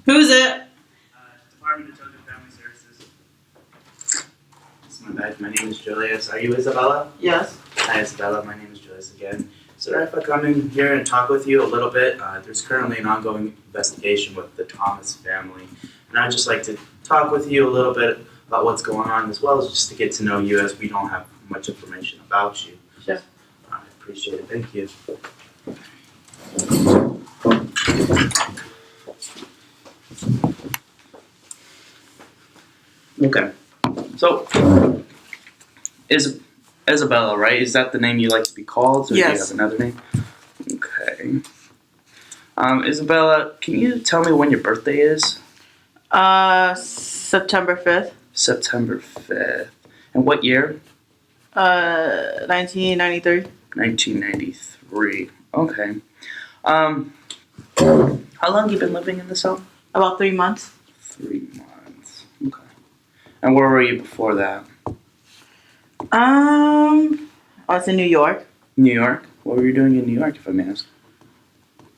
Who's it? Department of Children and Family Services. It's my bad. My name is Julius. Are you Isabella? Yes. Hi, Isabella. My name is Julius again. So if I come in here and talk with you a little bit, there's currently an ongoing investigation with the Thomas family. And I'd just like to talk with you a little bit about what's going on, as well as just to get to know you, as we don't have much information about you. Sure. I appreciate it. Thank you. Okay. So, Isabella, right? Is that the name you like to be called, or Yes. do you have another name? Okay. Isabella, can you tell me when your birthday is? September 5th. September 5th. And what year? 1993. 1993. Okay. How long you been living in this home? About 3 months. 3 months. Okay. And where were you before that? I was in New York. New York? What were you doing in New York, if I may ask?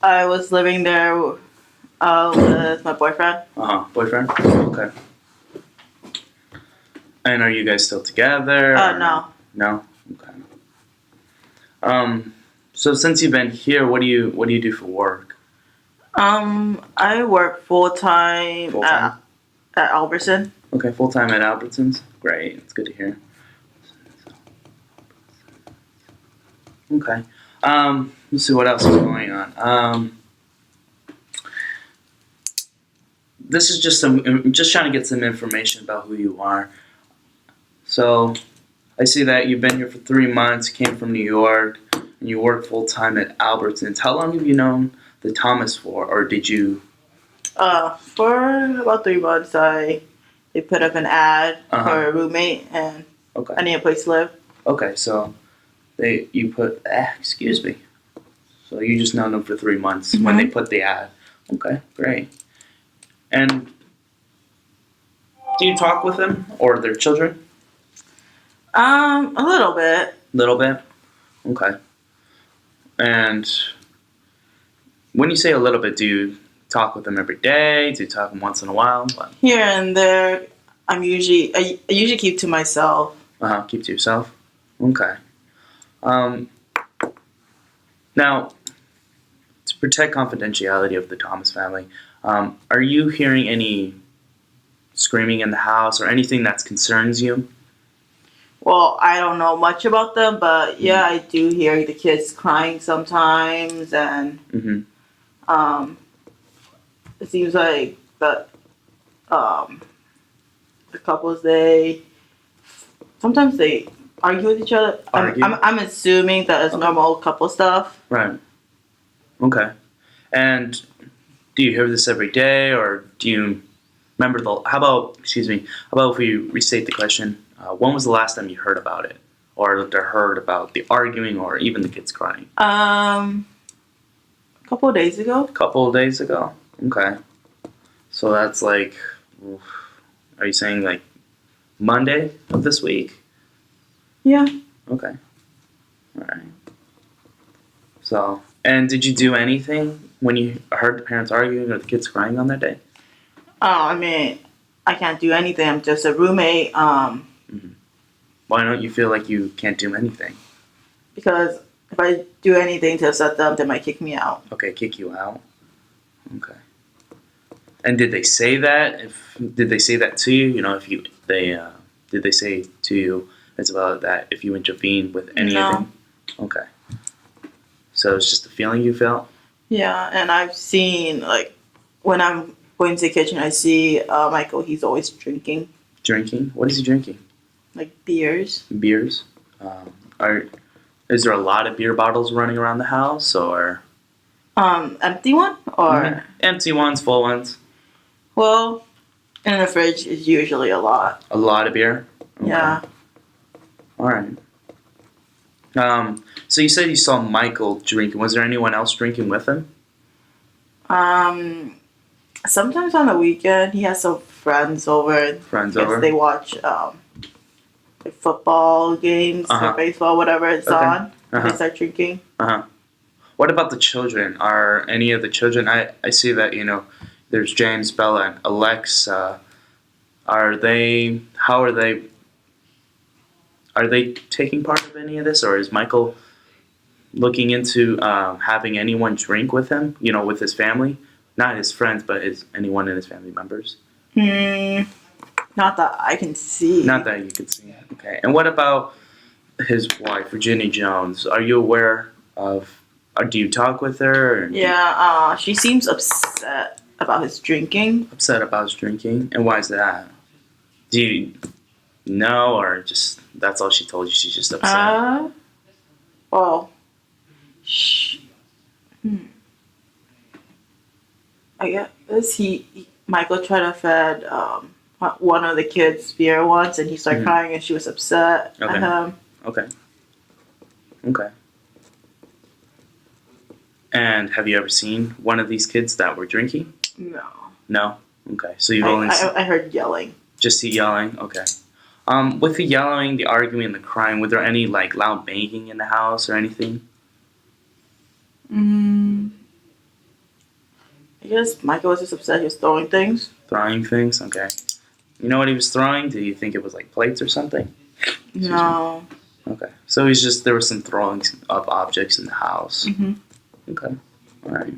I was living there with my boyfriend. Boyfriend? Okay. And are you guys still together? No. No? Okay. So since you've been here, what do you do for work? I work full-time, Full-time? at Albertson. Okay, full-time at Albertsons? Great, it's good to hear. Okay. Let's see what else is going on. This is just just trying to get some information about who you are. So, I see that you've been here for 3 months, came from New York, and you work full-time at Albertsons. How long have you known the Thomas for, or did you? For about 3 months, they put up an ad Uh-huh. for a roommate, and Okay. I need a place to live. Okay, so you put, excuse me. So you just known them for 3 months when they put the ad. Okay, great. And do you talk with them or their children? A little bit. Little bit? Okay. And when you say a little bit, do you talk with them every day? Do you talk with them once in a while? What? Here and there, I usually keep to myself. Keep to yourself? Okay. Now, to protect confidentiality of the Thomas family, are you hearing any screaming in the house or anything that concerns you? Well, I don't know much about them, but yeah, I do hear the kids crying sometimes, and Mm-hmm. It seems like that the couples sometimes they argue with each other. Argue? I'm assuming that it's normal couple stuff. Right. Okay. And do you hear this every day, or do you remember how about if we restate the question, when was the last time you heard about it? Or heard about the arguing or even the kids crying? A couple of days ago. A couple of days ago? Okay. So that's like, are you saying like Monday of this week? Yeah. Okay. All right. So, and did you do anything when you heard the parents arguing or the kids crying on that day? I mean, I can't do anything. I'm just a roommate. Why don't you feel like you can't do anything? Because if I do anything to upset them, they might kick me out. Okay, kick you out. Okay. And did they say that? Did they say that to you? You know, did they say to you as well that if you intervene with anything? No. Okay. So it's just a feeling you felt? Yeah, and I've seen, like, when I'm going to the kitchen, I see Michael, he's always drinking. Drinking? What is he drinking? Like beers. Beers? Is there a lot of beer bottles running around the house, or? Empty one? Or? Empty ones, full ones? Well, in the fridge is usually a lot. A lot of beer? Okay. Yeah. All right. So you said you saw Michael drinking. Was there anyone else drinking with him? Sometimes on the weekend, he has some friends over. Friends over? They watch like football games or baseball, whatever it's on. They start drinking. What about the children? Are any of the children? I see that there's James, Bella, and Alexa. Are they? How are they? Are they taking part of any of this, or is Michael looking into having anyone drink with him? You know, with his family, not his friends, but anyone in his family members. Hmm. Not that I can see. Not that you could see. Okay. And what about his wife, Virginia Jones? Are you aware of? Or do you talk with her? Or Yeah. She seems upset about his drinking. upset about his drinking, and why is that? Do you know, or just that's all she told you? She's just upset. Well, sh- I guess Michael tried to fed one of the kids beer once, and he started crying, and she was upset Okay. at him. Okay. Okay. And have you ever seen one of these kids that were drinking? No. No. Okay. So you've only I heard yelling. just see yelling. Okay. With the yelling, the arguing, and the crying, were there any like loud banging in the house or anything? I guess Michael was just upset. He was throwing things. Throwing things. Okay. You know what he was throwing? Do you think it was like plates or something? No. Okay. So he's just there was some throwing of objects in the house. Mm-hmm. Okay. All right.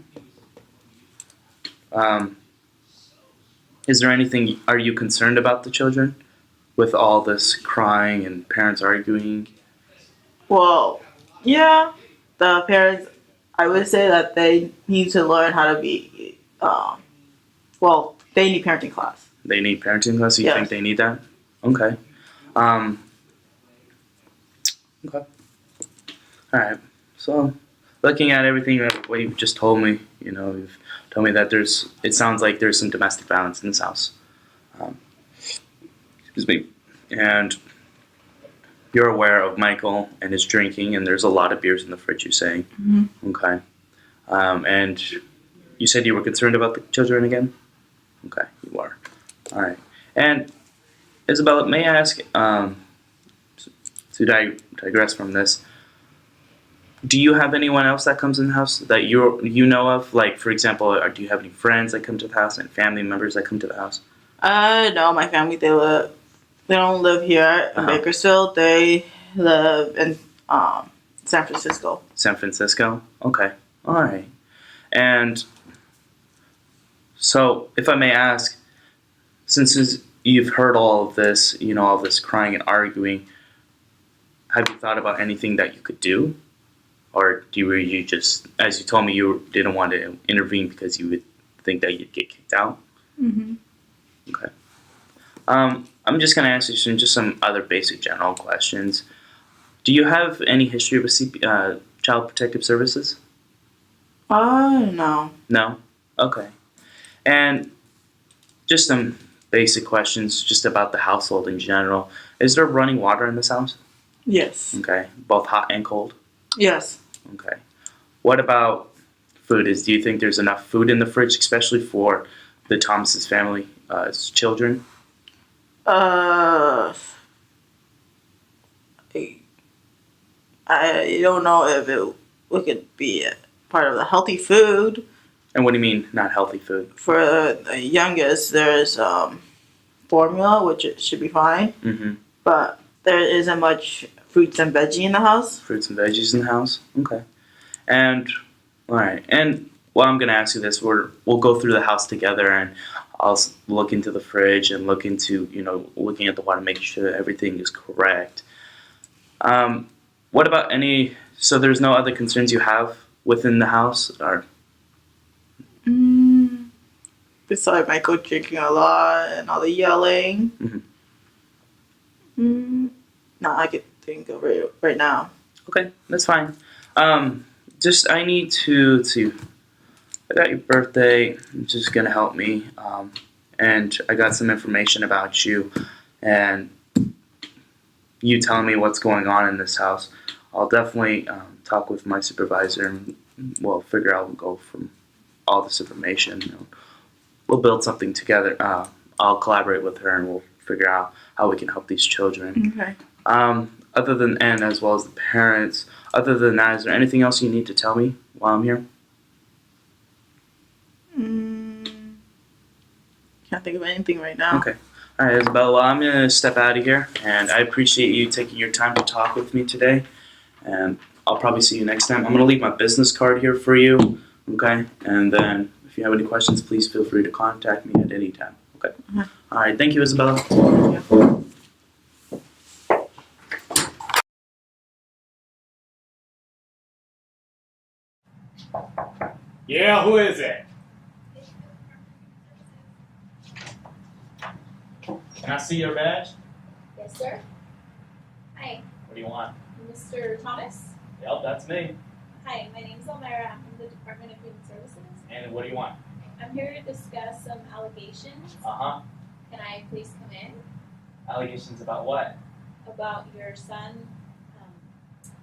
Is there anything? Are you concerned about the children with all this crying and parents arguing? Well, yeah. The parents, I would say that they need to learn how to be. Well, they need parenting class. They need parenting class. You Yes. think they need that? Okay. Okay. All right. So, looking at everything what you've just told me, you know, you've told me that it sounds like there's some domestic violence in this house. Excuse me. And you're aware of Michael and his drinking, and there's a lot of beers in the fridge, you're saying. Mm-hmm. Okay. And you said you were concerned about the children again? Okay, you are. All right. And Isabella, may I ask, to digress from this, do you have anyone else that comes in the house that you know of? Like, for example, or do you have any friends that come to the house and family members that come to the house? No, my family, they don't live here in Bakersfield. They live in San Francisco. San Francisco? Okay. All right. And so, if I may ask, since you've heard all of this, you know, all this crying and arguing, have you thought about anything that you could do? Or were you just, as you told me, you didn't want to intervene because you would think that you'd get kicked out? Mm-hmm. Okay. I'm just going to ask you some other basic general questions. Do you have any history with Child Protective Services? No. No? Okay. And just some basic questions just about the household in general. Is there running water in this house? Yes. Okay. Both hot and cold? Yes. Okay. What about food? Do you think there's enough food in the fridge, especially for the Thomas's family, children? I don't know if it could be a part of the healthy food. And what do you mean, not healthy food? For the youngest, there's formula, which it should be fine. Mm-hmm. But there isn't much fruits and veggie in the house. Fruits and veggies in the house? Okay. And, all right. And, well, I'm going to ask you this. We'll go through the house together, and I'll look into the fridge and look into, looking at the water, making sure that everything is correct. What about so there's no other concerns you have within the house? Or Besides Michael drinking a lot and all the yelling. Mm-hmm. No, I could think of it right now. Okay, that's fine. I need to I got your birthday. It's just gonna help me. And I got some information about you, and you telling me what's going on in this house. I'll definitely talk with my supervisor, and we'll figure out. We'll go from all this information. We'll build something together. I'll collaborate with her, and we'll figure out how we can help these children. Okay. And as well as the parents. Other than that, is there anything else you need to tell me while I'm here? can't think of anything right now. Okay. All right, Isabel. Well, I'm gonna step out of here, and I appreciate you taking your time to talk with me today. And I'll probably see you next time. I'm gonna leave my business card here for you. Okay. And then if you have any questions, please feel free to contact me at any time. Okay. All right. Thank you, Isabella. Yeah, who is it? Can I see your badge? Yes, sir. Hi, What do you want? Mr. Thomas. Yep, that's me. Hi, my name's Elmira. I'm from the Department of Human Services. And what do you want? I'm here to discuss some allegations. Uh-huh. Can I please come in Allegations about what? about your son,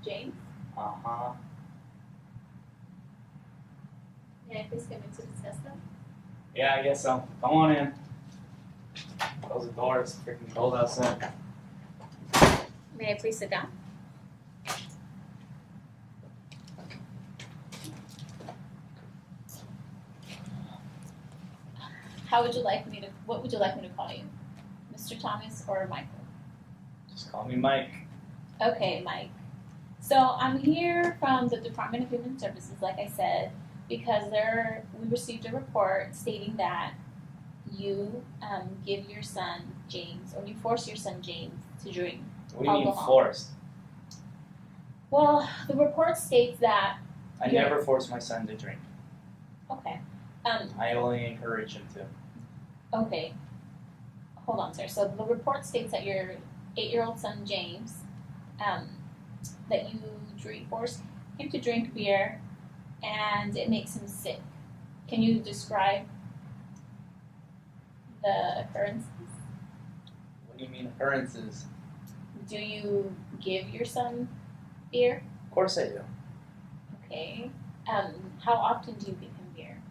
James? Uh-huh. Can I please come in to discuss them? Yeah, I guess so. Come on in. Close the door. It's freaking cold outside. May I please sit down? What would you like me to call you? Mr. Thomas or Michael? Just call me Mike. Okay, Mike. So I'm here from the Department of Human Services, like I said, because we received a report stating that you give your son James, or you force your son James to drink What do you mean alcohol. forced? Well, the report states that. I never force my son to drink. Okay. I only encourage him to. Okay. Hold on, sir. So the report states that your 8-year-old son James, that you force him to drink beer, and it makes him sick. Can you describe the occurrences? What do you mean occurrences? Do you give your son beer? Of course I do. Okay. How often do you give him beer?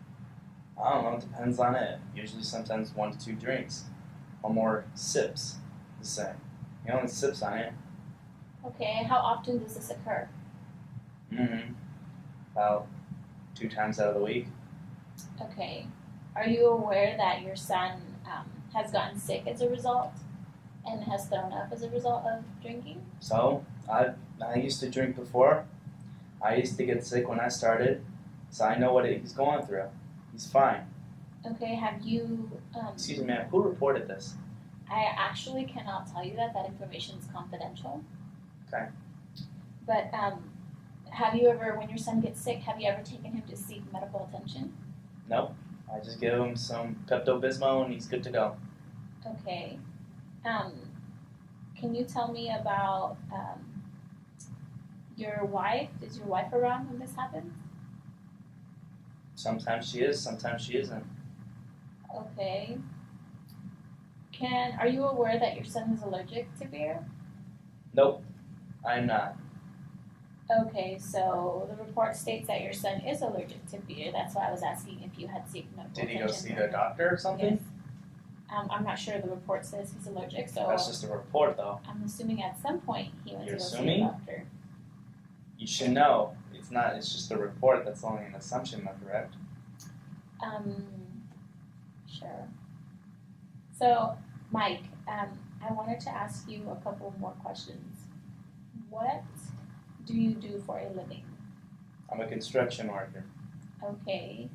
I don't know, it depends on it. Usually sometimes 1 to 2 drinks. Or more sips, the same. He only sips on it. Okay. How often does this occur? About 2 times out of the week. Okay. Are you aware that your son has gotten sick as a result and has thrown up as a result of drinking? So, I used to drink before. I used to get sick when I started. So I know what he's going through. He's fine. Okay. Have you? Excuse me, ma'am. Who reported this? I actually cannot tell you that. That information is confidential. Okay. But have you ever, when your son gets sick, have you ever taken him to seek medical attention? Nope. I just give him some Pepto-Bismol and he's good to go. Okay. Can you tell me about your wife? Is your wife around when this happens? Sometimes she is, sometimes she isn't. Okay. Are you aware that your son is allergic to beer? Nope, I'm not. Okay, so the report states that your son is allergic to beer. That's why I was asking if you had seek medical Did he attention. go see the doctor or something? Yes. I'm not sure. The report says he's allergic, so That's just a report though. I'm assuming at some point he went You're to go assuming? see a doctor. You should know. It's just a report. That's only an assumption, am I correct? Sure. So, Mike, I wanted to ask you a couple more questions. What do you do for a living? I'm a construction worker. Okay.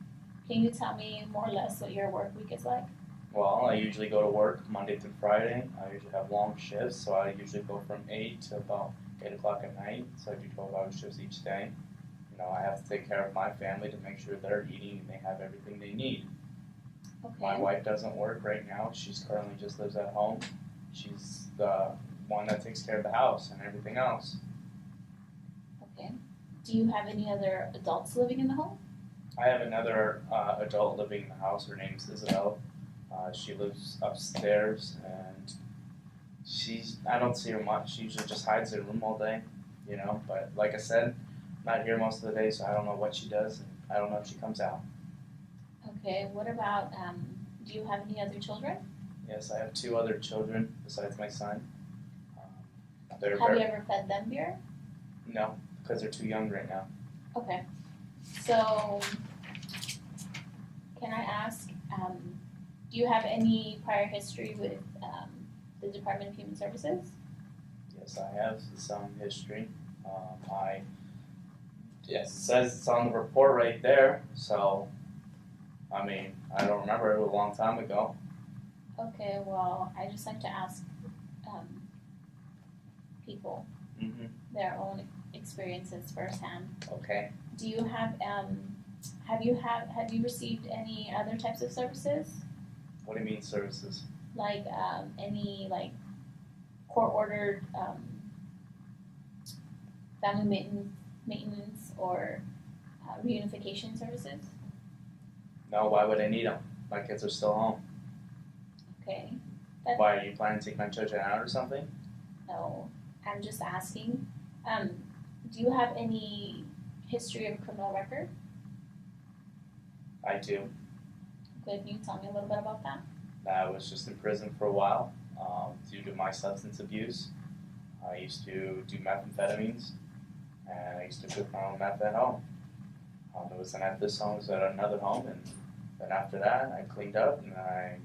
Can you tell me more or less what your work week is like? Well, I usually go to work Monday through Friday. I usually have long shifts, so I usually go from 8 to about 8 o'clock at night. So I do 12-hour shifts each day. You know, I have to take care of my family to make sure they're eating and they have everything they need. Okay. My wife doesn't work right now. She's currently just lives at home. She's the one that takes care of the house and everything else. Okay. Do you have any other adults living in the home? I have another adult living in the house. Her name's Isabel. She lives upstairs, and I don't see her much. She usually just hides in her room all day, you know. But like I said, not here most of the day, so I don't know what she does, and I don't know if she comes out. Okay. What about, do you have any other children? Yes, I have 2 other children besides my son. They're Have you ever fed them beer? No, because they're too young right now. Okay. So, can I ask, Do you have any prior history with the Department of Human Services? Yes, I have some history. Yes, it says it's on the report right there. So, I mean, I don't remember, it was a long time ago. Okay, well, I just like to ask people Mm-hmm. their own experiences firsthand. Okay. Do you have you received any other types of services, What do you mean services? like any like court ordered family maintenance or reunification services? No, why would I need them? My kids are still home. Okay, Why, are you planning to take my children out or something? no, I'm just asking. Do you have any history of a criminal record? I do. Could you tell me a little bit about that? I was just in prison for a while due to my substance abuse. I used to do methamphetamines, and I used to cook my own meth at home. It wasn't at this home, it was at another home, and then after that, I cleaned up, and I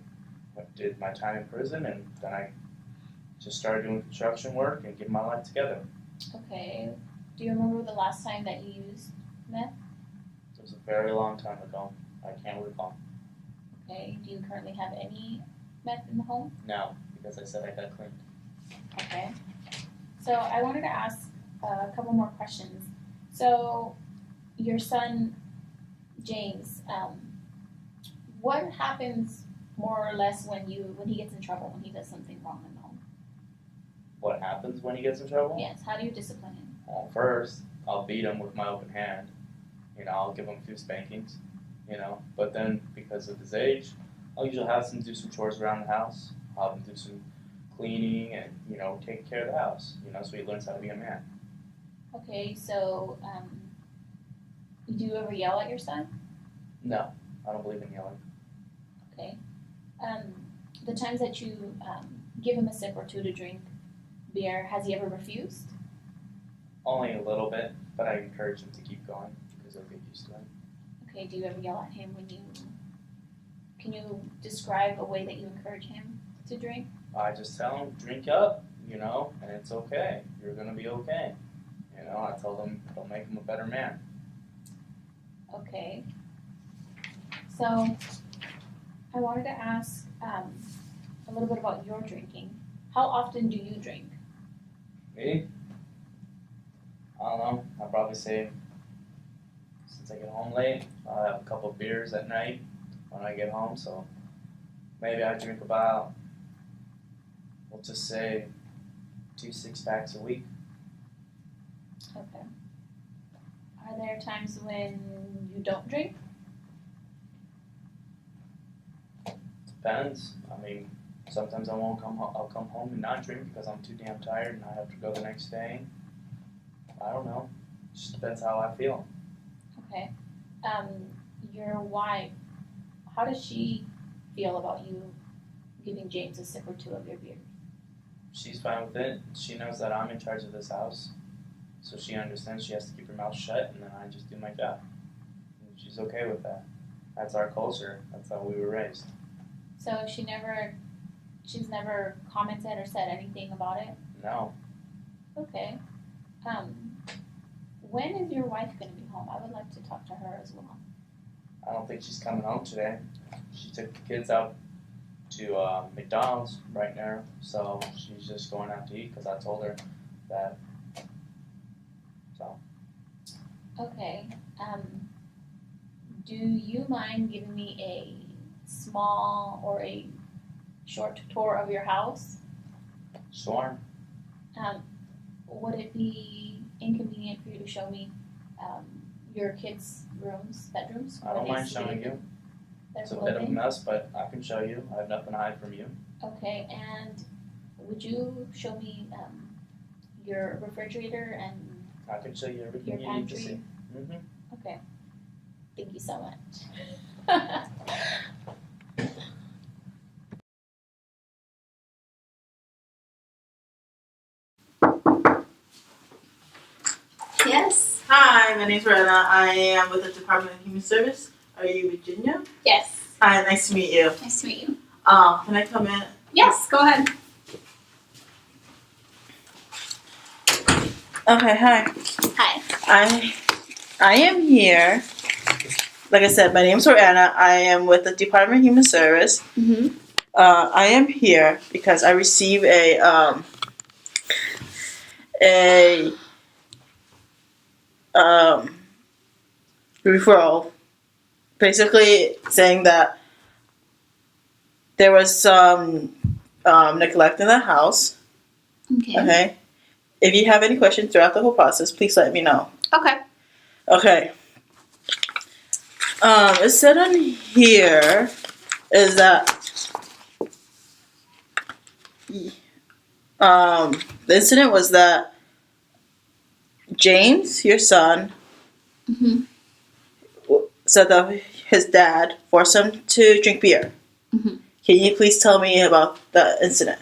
did my time in prison, and then I just started doing construction work and getting my life together. Okay. Do you remember the last time that you used meth? It was a very long time ago. I can't recall. Okay. Do you currently have any meth in the home? No, because I said I got cleaned. Okay. So I wanted to ask a couple more questions. So your son, James, what happens more or less when he gets in trouble, when he does something wrong in the home? What happens when he gets in trouble? Yes. How do you discipline him? Well, first, I'll beat him with my open hand. I'll give him a few spankings, But then, because of his age, I'll usually have him do some chores around the house. I'll have him do some cleaning and, take care of the house, so he learns how to be a man. Okay. So do you ever yell at your son? No, I don't believe in yelling. Okay. The times that you give him a sip or two to drink beer, has he ever refused? Only a little bit, but I encourage him to keep going because he'll get used to it. Okay, do you ever yell at him can you describe a way that you encourage him to drink? I just tell him, drink up, and it's okay. You're going to be okay. I tell him it'll make him a better man. Okay. So, I wanted to ask a little bit about your drinking. How often do you drink? Me? I don't know. I'll probably say since I get home late, I'll have a couple of beers at night when I get home. So maybe I drink about, we'll just say, 2 6-packs a week. Okay. Are there times when you don't drink? Depends. I mean, sometimes I won't come home. I'll come home and not drink because I'm too damn tired and I have to go the next day. I don't know. It just depends how I feel. Okay. Your wife, how does she feel about you giving James a sip or two of your beer? She's fine with it. She knows that I'm in charge of this house. So she understands she has to keep her mouth shut and then I just do my job. And she's okay with that. That's our culture. That's how we were raised. So she's never commented or said anything about it? No. Okay. When is your wife going to be home? I would like to talk to her as well. I don't think she's coming home today. She took the kids out to McDonald's right now. So she's just going out to eat because I told her that. So. Okay. Do you mind giving me a small or a short tour of your house? Sure. Would it be inconvenient for you to show me your kids' bedrooms? I don't mind showing you. It's a bit of a mess, but I can show you. I have nothing to hide from you. Okay, and would you show me your refrigerator and I can show you everything your you need to pantry? see. Mm-hmm. Okay. Thank you so much. Hi, my name's Rena. I am with the Department of Human Service. Are you Virginia? Yes. Hi, nice to meet you. Nice to meet you. Can I come in? Yes, go ahead. Okay, hi. Hi. I am here. Like I said, my name is Roanna. I am with the Department of Human Service. Mm-hmm. I am here because I received a referral, basically saying that there was some neglect in the house. Okay. Okay. If you have any questions throughout the whole process, please let me know. Okay. Okay. It said on here is that the incident was that James, your son, Mm-hmm. said that his dad forced him to drink beer. Mhm. Can you please tell me about the incident?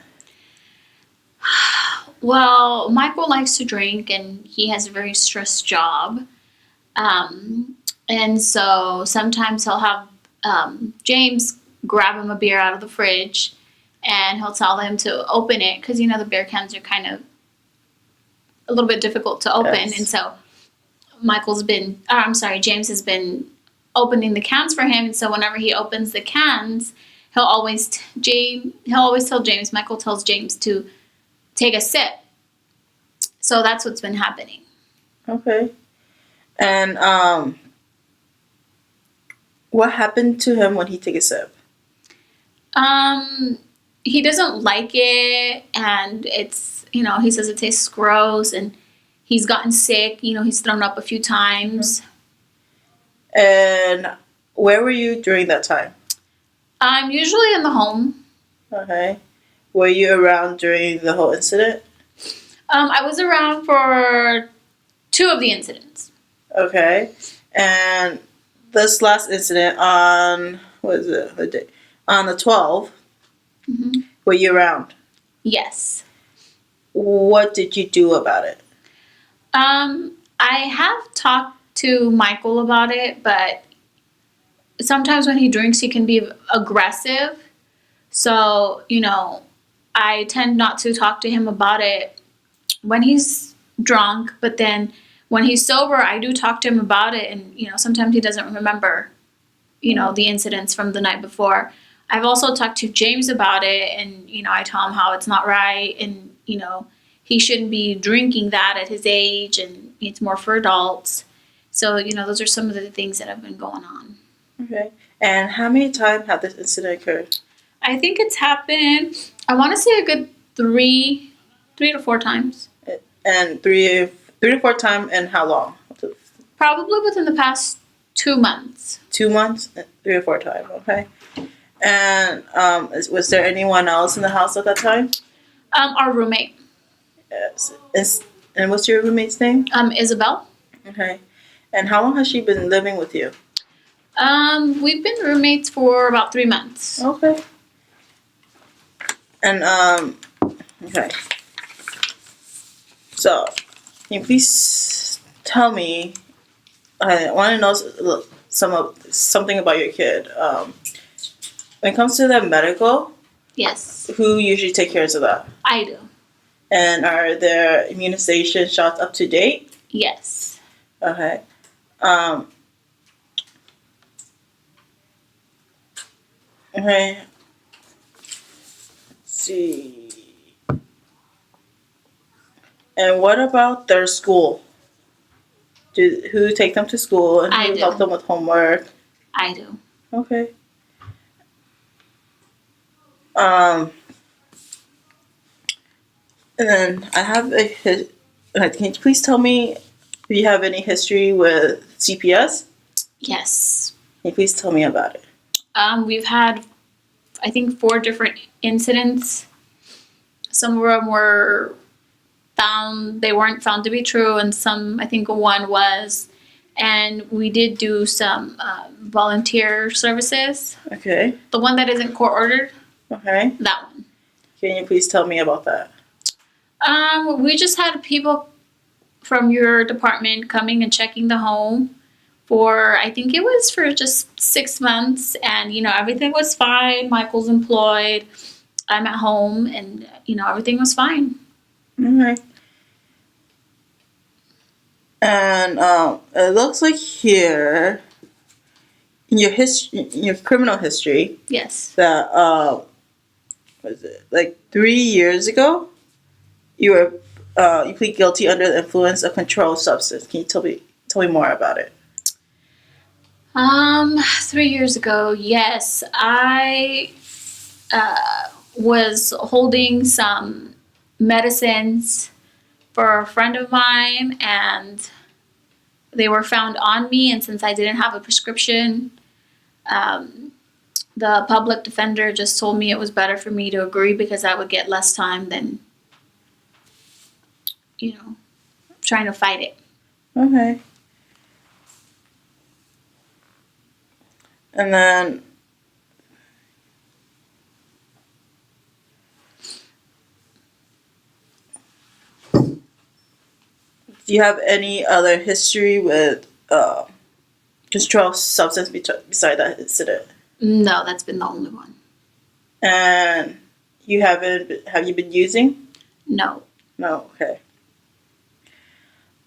Well, Michael likes to drink and he has a very stressed job. And so sometimes he'll have James grab him a beer out of the fridge and he'll tell him to open it because, you know, the beer cans are kind of a little bit difficult to open. Yes. And so James has been opening the cans for him. And so whenever he opens the cans, he'll always tell James, Michael tells James to take a sip. So that's what's been happening. Okay. And what happened to him when he took a sip? He doesn't like it, and it's, you know, he says it tastes gross, and he's gotten sick. You know, he's thrown up a few times. And where were you during that time? I'm usually in the home. Okay. Were you around during the whole incident? I was around for 2 of the incidents. Okay. And this last incident on, what is it, the day? On the 12th, Mm-hmm. were you around? Yes. What did you do about it? I have talked to Michael about it, but sometimes when he drinks, he can be aggressive. So, you know, I tend not to talk to him about it when he's drunk, but then when he's sober, I do talk to him about it. And, you know, sometimes he doesn't remember, you know, the incidents from the night before. I've also talked to James about it, and, you know, I tell him how it's not right, and, you know, he shouldn't be drinking that at his age, and it's more for adults. So, you know, those are some of the things that have been going on. Okay. And how many times have this incident occurred? I think it's happened, I want to say a good 3 to 4 times. And three to four times, and how long? Probably within the past 2 months. 2 months, 3 or 4 times. Okay. And was there anyone else in the house at that time? Our roommate, Yes. And what's your roommate's name? Isabel. Okay. And how long has she been living with you? We've been roommates for about 3 months. Okay. And okay. So, can you please tell me? I want to know something about your kid. When it comes to the medical, Yes, who usually take care of that? I do. And are their immunization shots up to date? Yes. Okay. Okay. Let's see. And what about their school? Who take them to school and I who do. help them with homework? I do. Okay. And then I have can you please tell me if you have any history with CPS? Yes. Can you please tell me about it? We've had, I think, 4 different incidents. Some of them they weren't found to be true, and some, I think one was. And we did do some volunteer services. Okay. The one that isn't court ordered, Okay. that one. Can you please tell me about that? We just had people from your department coming and checking the home for, I think it was for just 6 months, and everything was fine. Michael's employed, I'm at home, and everything was fine. Okay. And it looks like here in your criminal history, Yes. that was it like 3 years ago, you plead guilty under the influence of controlled substance. Can you tell me more about it? 3 years ago, yes, I was holding some medicines for a friend of mine, and they were found on me. And since I didn't have a prescription, the public defender just told me it was better for me to agree because I would get less time than, trying to fight it. Okay. And then do you have any other history with controlled substance beside that incident? No, that's been the only one. And have you been using? No. No, okay.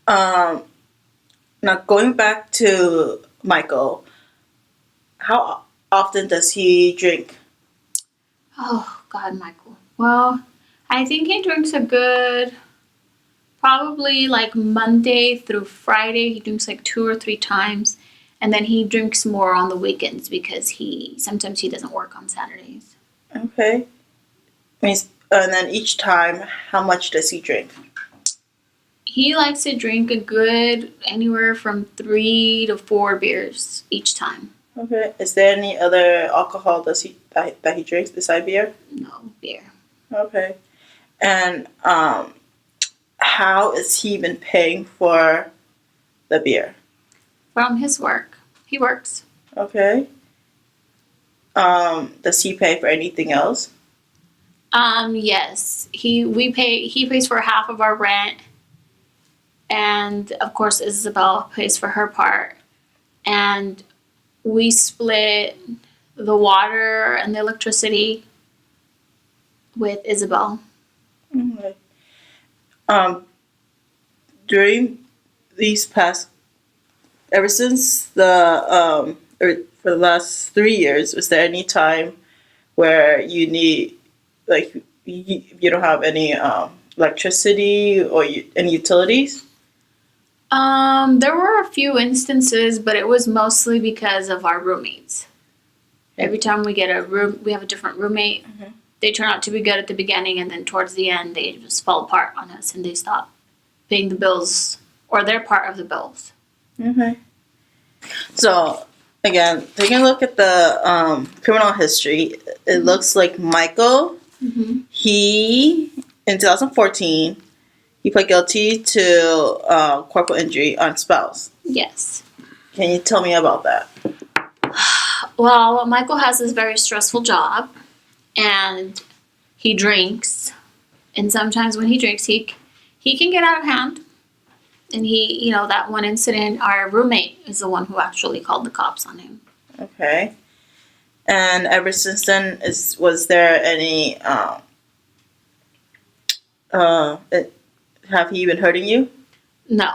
Now going back to Michael, how often does he drink? Oh, God, Michael. Well, I think he drinks a good, probably like Monday through Friday. He drinks like 2 or 3 times. And then he drinks more on the weekends because sometimes he doesn't work on Saturdays. Okay. And then each time, how much does he drink? He likes to drink a good anywhere from 3 to 4 beers each time. Okay. Is there any other alcohol that he drinks beside beer? No, beer. Okay. And how is he been paying for the beer? From his work. He works. Okay. Does he pay for anything else? Yes. He pays for half of our rent. And of course Isabel pays for her part. And we split the water and the electricity with Isabel. Okay. During these past, ever since or for the last 3 years, was there any time where you need, like, you don't have any electricity or any utilities? There were a few instances, but it was mostly because of our roommates. Every time we get we have a different roommate. Mhm. They turn out to be good at the beginning, and then towards the end, they just fall apart on us, and they stop paying the bills or their part of the bills. Okay. So, again, taking a look at the criminal history, it looks like Michael, Mm-hmm. in 2014, he pled guilty to corporal injury on spouse. Yes. Can you tell me about that? Well, Michael has this very stressful job, and he drinks. And sometimes when he drinks, he can get out of hand. And that one incident, our roommate is the one who actually called the cops on him. Okay. And ever since then, was there any have he been hurting you? No,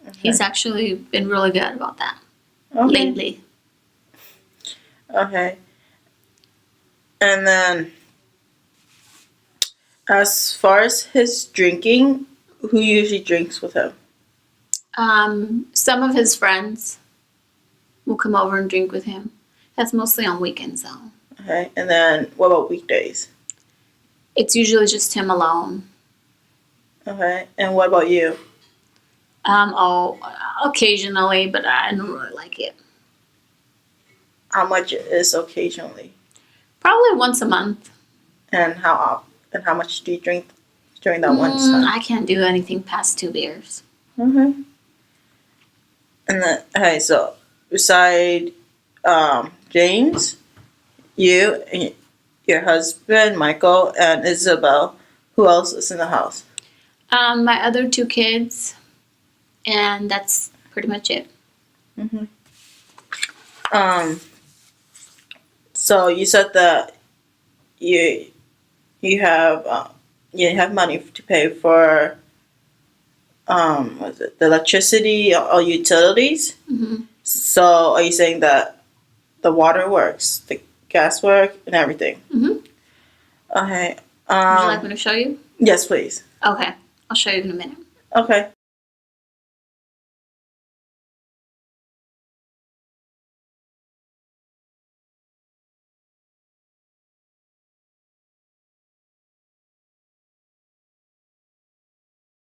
Okay. he's actually been really good about that Okay. lately. Okay. And then, as far as his drinking, who usually drinks with him? Some of his friends will come over and drink with him. That's mostly on weekends, though. Okay. And then, what about weekdays? It's usually just him alone. Okay. And what about you? Occasionally, but I don't really like it. How much is occasionally? Probably once a month. And how much do you drink during that one time? I can't do anything past 2 beers. Okay. And then, okay, so beside James, you, and your husband, Michael, and Isabel, who else is in the house? My other 2 kids, and that's pretty much it. So you said that you have money to pay for was it the electricity or utilities? Mm-hmm. So are you saying that the water works, the gas work, and everything? Mhm. Okay. Would you like me to show you? Yes, please. Okay, I'll show you in a minute. Okay.